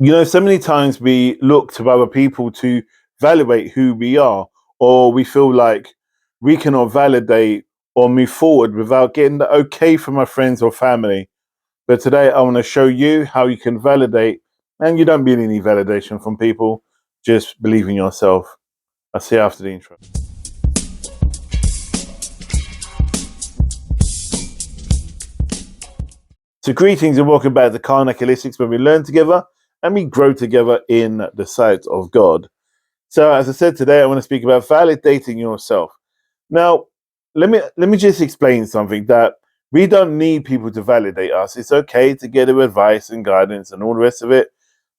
So many times we look to other people to validate who we are, or we feel like we cannot validate or move forward without getting the okay from our friends or family. But today I want to show you how you can validate, and you don't really need validation from people, just believe in yourself. I'll see you after the intro. So greetings and welcome back to Karnak Holistics, where we learn together and we grow together in the sight of God. So as I said today, I want to speak about validating yourself. Now, let me just explain something that we don't need people to validate us. It's okay to get their advice and guidance and all the rest of it,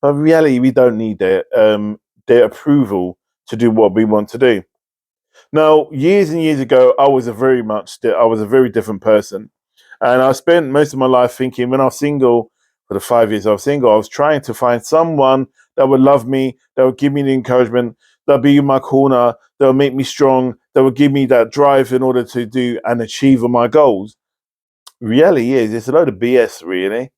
but in reality, we don't need their approval to do what we want to do. Now, years and years ago, I was a very different person, and I spent most of my life thinking when I was single. For the 5 years I was single, I was trying to find someone that would love me, that would give me the encouragement, that would be in my corner, that would make me strong, that would give me that drive in order to do and achieve all my goals. Reality is, it's a load of BS, really,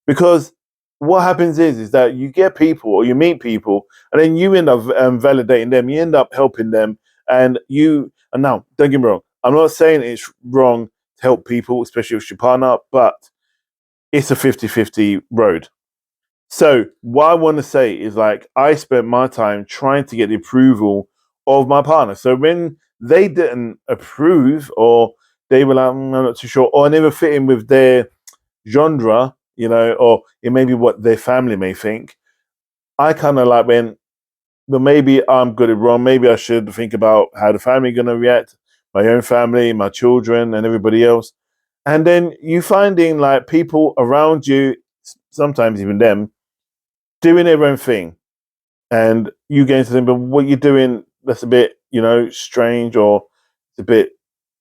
because what happens is that you get people or you meet people, and then you end up validating them, you end up helping them, and now don't get me wrong, I'm not saying it's wrong to help people, especially with your partner, but it's a 50-50 road. So what I want to say is, like, I spent my time trying to get the approval of my partner. So when they didn't approve, or they were like, I'm not too sure, or I never fit in with their genre, or it may be what their family may think, I kind of like went, well, maybe I'm good at wrong. Maybe I should think about how the family going to react, my own family, my children, and everybody else. And then you finding like people around you, sometimes even them, doing their own thing, and you getting to them, but what you're doing, that's a bit, strange, or it's a bit,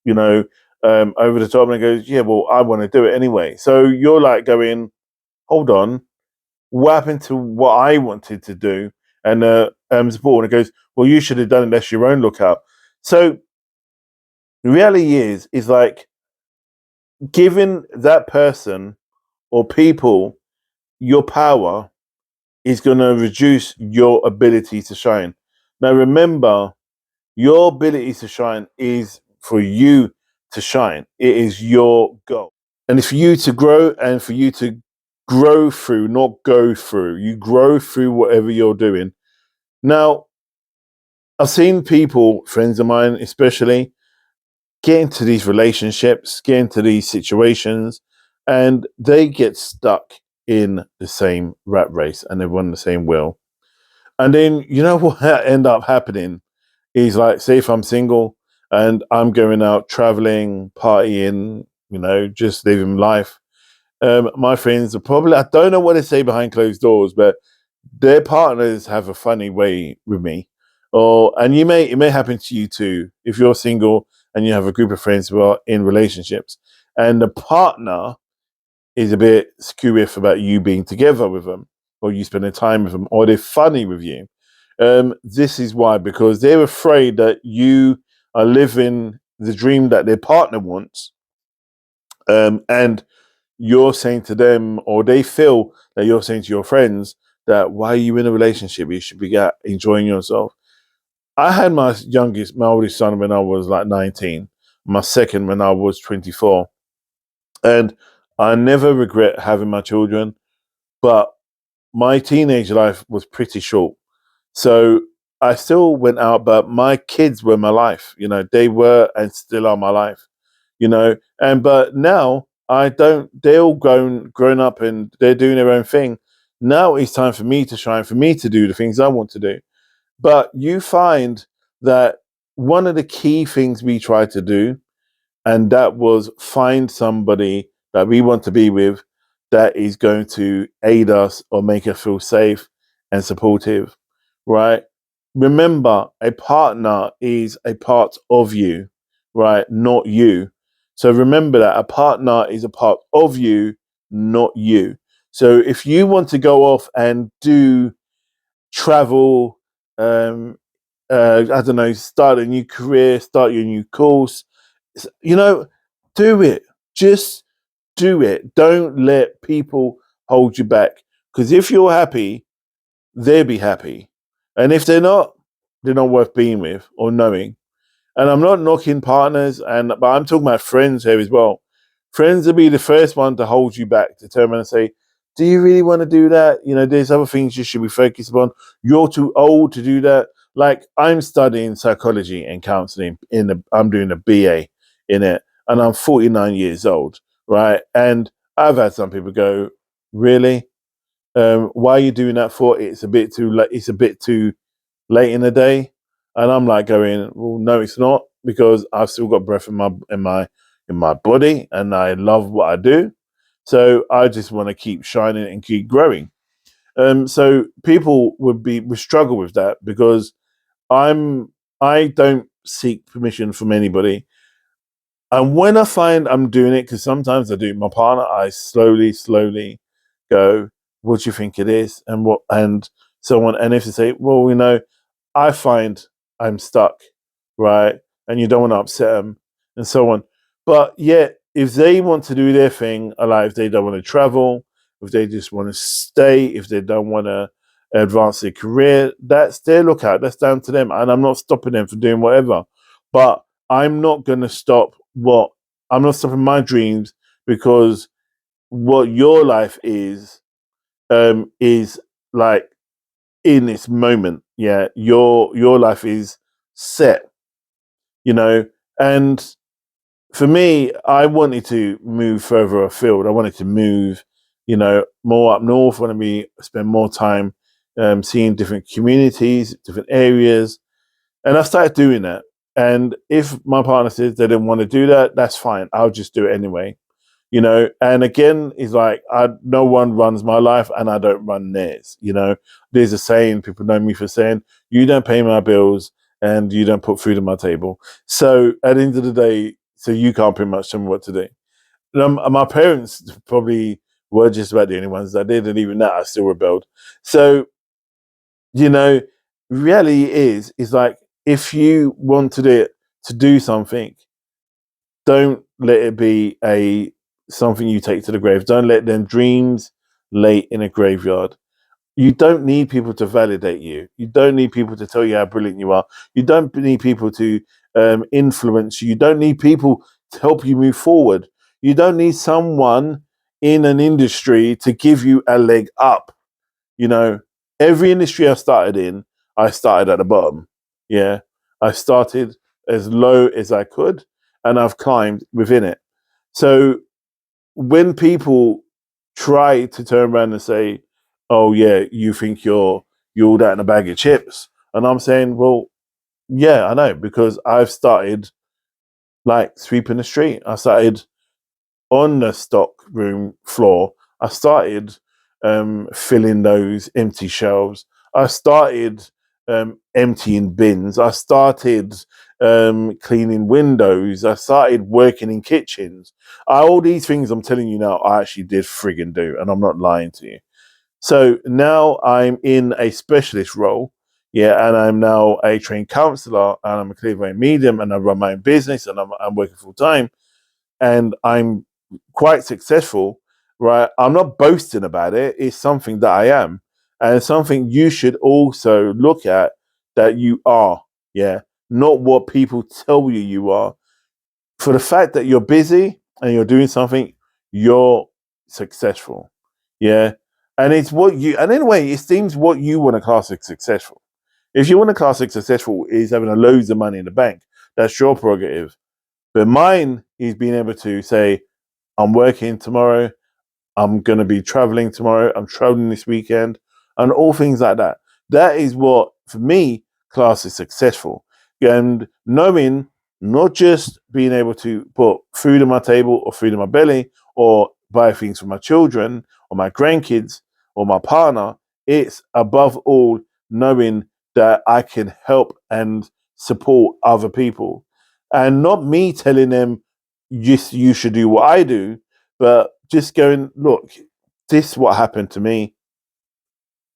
you know, over the top. And it goes, yeah, well, I want to do it anyway. So you're like going, hold on, what happened to what I wanted to do? And support. And it goes, well, you should have done it. That's your own lookout. So the reality is like giving that person or people your power is going to reduce your ability to shine. Now, remember, your ability to shine is for you to shine. It is your goal. And it's for you to grow, and for you to grow through, not go through. You grow through whatever you're doing. Now, I've seen people, friends of mine especially, get into these relationships, get into these situations, and they get stuck in the same rat race, and they run the same wheel. And then you know what end up happening is, like, say if I'm single and I'm going out traveling, partying, just living life. My friends are probably, I don't know what they say behind closed doors, but their partners have a funny way with me. And it may happen to you too if you're single and you have a group of friends who are in relationships, and the partner is a bit screwish about you being together with them, or you spending time with them, or they're funny with you. This is why, because they're afraid that you are living the dream that their partner wants, and you're saying to them, or they feel that you're saying to your friends, that why are you in a relationship? You should be enjoying yourself. I had my oldest son when I was like 19, my second when I was 24. And I never regret having my children, but my teenage life was pretty short. So I still went out, but my kids were my life. They were and still are my life. But now I don't. They're all grown up, and they're doing their own thing. Now it's time for me to shine, for me to do the things I want to do. But you find that one of the key things we try to do, and that was find somebody that we want to be with, that is going to aid us or make us feel safe and supportive, right? Remember, a partner is a part of you, right? Not you. So remember that a partner is a part of you, not you. So if you want to go off and do travel, um, I don't know, start a new career, start your new course, you know, do it. Just do it. Don't let people hold you back. Because if you're happy, they'll be happy. And if they're not worth being with or knowing. And I'm not knocking partners, but I'm talking about friends here as well. Friends will be the first one to hold you back, to turn around and say, "Do you really want to do that? You know, there's other things you should be focused on. You're too old to do that." Like I'm studying psychology and counseling I'm doing a BA in it, and I'm 49 years old, right? And I've had some people go, "Really? Why are you doing that for? It's a bit too late. It's a bit too late in the day." And I'm like going, "Well, no, it's not, because I've still got breath in my body, and I love what I do. So I just want to keep shining and keep growing." So people would struggle with that, because I don't seek permission from anybody. And when I find I'm doing it, because sometimes I do it with my partner, I slowly go, "What do you think it is?" And so on. And if they say, "Well, I find I'm stuck," right? And you don't want to upset them, and so on. But yet, if they want to do their thing, like if they don't want to travel, if they just want to stay, if they don't want to advance their career, that's their lookout. That's down to them. And I'm not stopping them from doing whatever. But I'm not going to stop I'm not stopping my dreams, because what your life is like in this moment. Yeah, your life is set, you know. And for me, I wanted to move further afield. I wanted to move, more up north. I want to spend more time seeing different communities, different areas, and I started doing that. And if my partner says they didn't want to do that, that's fine. I'll just do it anyway. And again, it's like no one runs my life, and I don't run theirs. There's a saying people know me for saying, "You don't pay my bills, and you don't put food on my table." So at the end of the day, so you can't pretty much tell me what to do. My parents probably were just about the only ones that did, and even that I still rebelled. So you know reality is like, if you want to do something, don't let it be a something you take to the grave. Don't let them dreams lay in a graveyard. You don't need people to validate you. You don't need people to tell you how brilliant you are. You don't need people to influence you. You don't need people to help you move forward. You don't need someone in an industry to give you a leg up. You know, every industry I started at the bottom. Yeah. I started as low as I could, and I've climbed within it. So when people try to turn around and say, "Oh yeah, you think you're all that in a bag of chips," and I'm saying, "Well, yeah, I know, because I've started like sweeping the street. I started on the stock room floor. I started filling those empty shelves. I started emptying bins. I started cleaning windows. I started working in kitchens. All these things I'm telling you now, I actually did friggin' do, and I'm not lying to you. So now I'm in a specialist role. Yeah, and I'm now a trained counselor, and I'm a clairvoyant medium, and I run my own business, and I'm working full time, and I'm quite successful, right? I'm not boasting about it. It's something that I am, and it's something you should also look at, that you are. Yeah, not what people tell you are. For the fact that you're busy and you're doing something, you're successful. Yeah, and it's what you. And anyway, it seems what you want to class as successful. If you want to class as successful is having a loads of money in the bank, that's your prerogative. But mine is being able to say, "I'm working tomorrow. I'm going to be traveling tomorrow. I'm traveling this weekend," and all things like that. That is what, for me, class is successful. And knowing, not just being able to put food on my table or food in my belly, or buy things for my children or my grandkids or my partner, it's above all knowing that I can help and support other people. And not me telling them, "Yes, you should do what I do," but just going, "Look, this is what happened to me.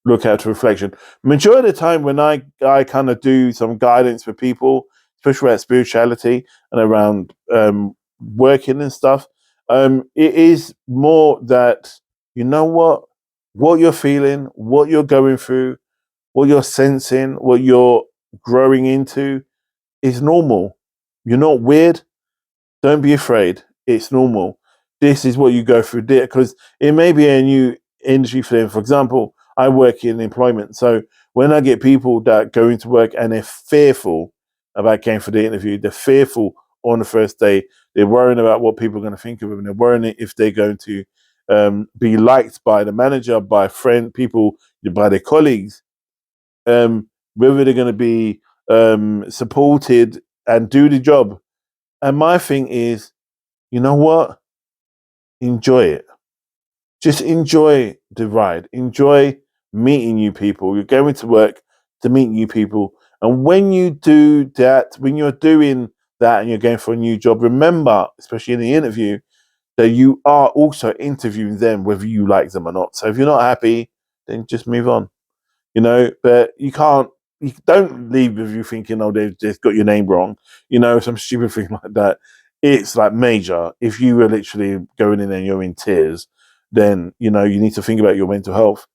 Look out to reflection." Majority of the time when I kind of do some guidance for people, especially around spirituality and around working and stuff, it is more that, you know what you're feeling, what you're going through, what you're sensing, what you're growing into is normal. You're not weird. Don't be afraid. It's normal. This is what you go through there because it may be a new industry for them. For example, I work in employment. So when I get people that go into work and they're fearful about going for the interview, they're fearful on the first day, they're worrying about what people are going to think of them, they're worrying if they're going to be liked by the manager, by friend, people, by their colleagues, whether they're going to be supported and do the job. And my thing is, you know what? Enjoy it. Just enjoy the ride. Enjoy meeting new people. You're going to work to meet new people. And when you do that, when you're doing that and you're going for a new job, remember, especially in the interview, that you are also interviewing them whether you like them or not. So if you're not happy, then just move on. But you don't leave with you thinking, oh, they've just got your name wrong, some stupid thing like that. It's like major. If you were literally going in and you're in tears, then, you need to think about your mental health.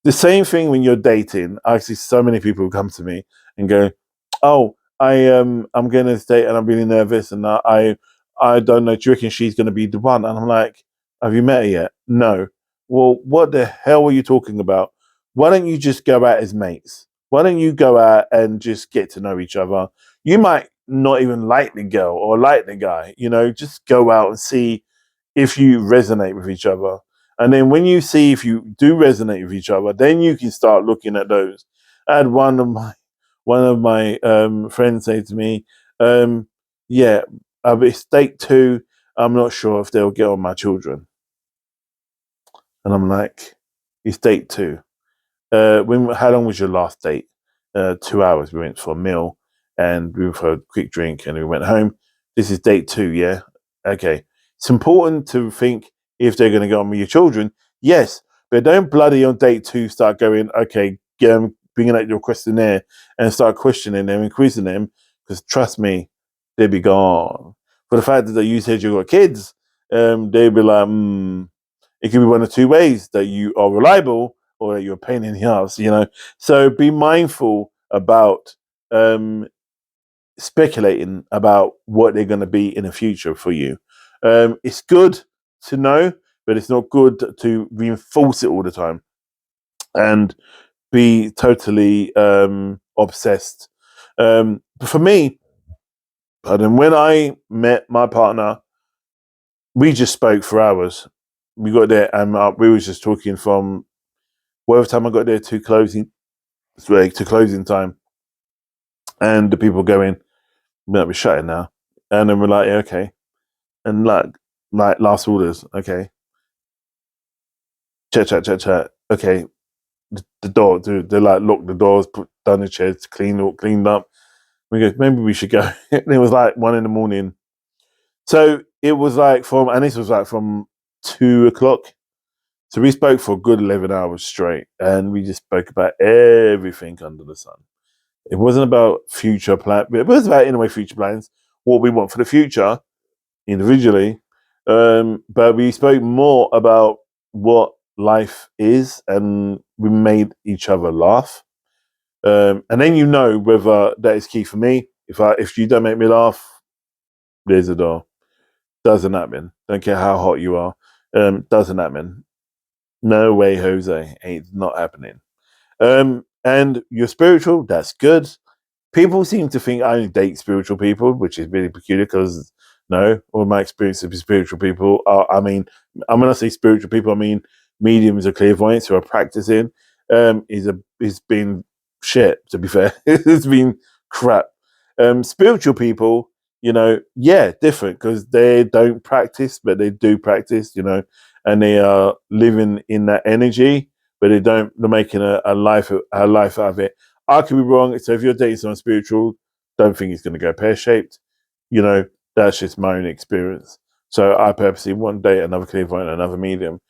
The same thing when you're dating. I see so many people who come to me and go, "Oh, I'm going to date and I'm really nervous and I don't know. Do you reckon she's going to be the one?" And I'm like, "Have you met her yet?" No. Well, what the hell are you talking about? Why don't you just go out as mates? Why don't you go out and just get to know each other? You might not even like the girl or like the guy. Just go out and see if you resonate with each other. And then when you see if you do resonate with each other, then you can start looking at those. I had one of my friends say to me, "Yeah, it's date two. I'm not sure if they'll get on my children." And I'm like, "It's date two. How long was your last date?" 2 hours. We went for a meal and we went for a quick drink and we went home. This is date two, yeah? Okay. It's important to think if they're going to go on with your children, yes, but don't bloody on date two start going, okay, bringing out your questionnaire and start questioning them and quizzing them because trust me, they'll be gone. For the fact that you said you got kids, they'll be like, it could be one of two ways that you are reliable or that you're a pain in the ass. So be mindful about speculating about what they're going to be in the future for you. It's good to know, but it's not good to reinforce it all the time and be totally obsessed. But for me, when I met my partner, we just spoke for hours. We got there and we was just talking from whatever time I got there to closing time, and the people going, "We're shutting now," and then we're like, yeah, "Okay," and like last orders, okay, chat, okay, the door, dude, they like lock the doors, put down the chairs, cleaned up. We go, maybe we should go. And it was like 1 a.m. So it was like this was like from 2 o'clock. So we spoke for a good 11 hours straight, and we just spoke about everything under the sun. It wasn't about future plan. It was about, in a way, future plans, what we want for the future individually. But we spoke more about what life is, and we made each other laugh. And then whether that is key for me. If you don't make me laugh, there's a door. Doesn't happen. Don't care how hot you are. Doesn't happen. No way, Jose. Ain't not happening. And you're spiritual. That's good. People seem to think I only date spiritual people, which is really peculiar because no, all my experience with spiritual people are, I'm when I say spiritual people, I mean mediums or clairvoyants who are practicing. Is been shit, to be fair. It's been crap. Spiritual people, yeah, different because they don't practice, but they do practice, and they are living in that energy, but they're making a life out of it. I could be wrong. So if you're dating someone spiritual, don't think it's going to go pear shaped. That's just my own experience. So I purposely want to date another clairvoyant, another medium.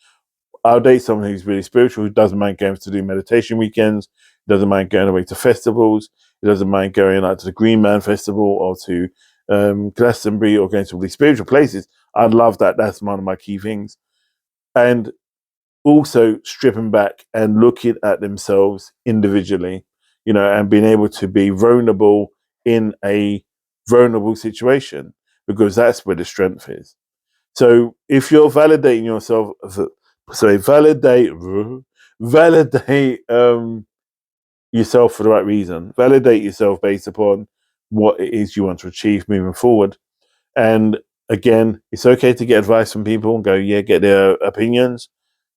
I'll date someone who's really spiritual, who doesn't mind going to do meditation weekends, doesn't mind going away to festivals, he doesn't mind going out to the Green Man Festival or to Glastonbury or going to all these spiritual places. I love that. That's one of my key things. And also stripping back and looking at themselves individually, and being able to be vulnerable in a vulnerable situation, because that's where the strength is. So if you're validating yourself, validate yourself for the right reason. Validate yourself based upon what it is you want to achieve moving forward. And again, it's okay to get advice from people and go, get their opinions,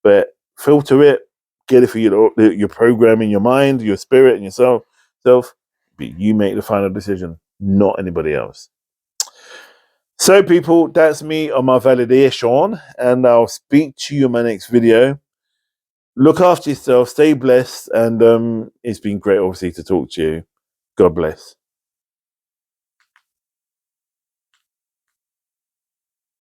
but filter it, get it for your program in your mind, your spirit, and yourself. But you make the final decision, not anybody else. So, people, that's me on my validation, and I'll speak to you in my next video. Look after yourself, stay blessed, and it's been great, obviously, to talk to you. God bless.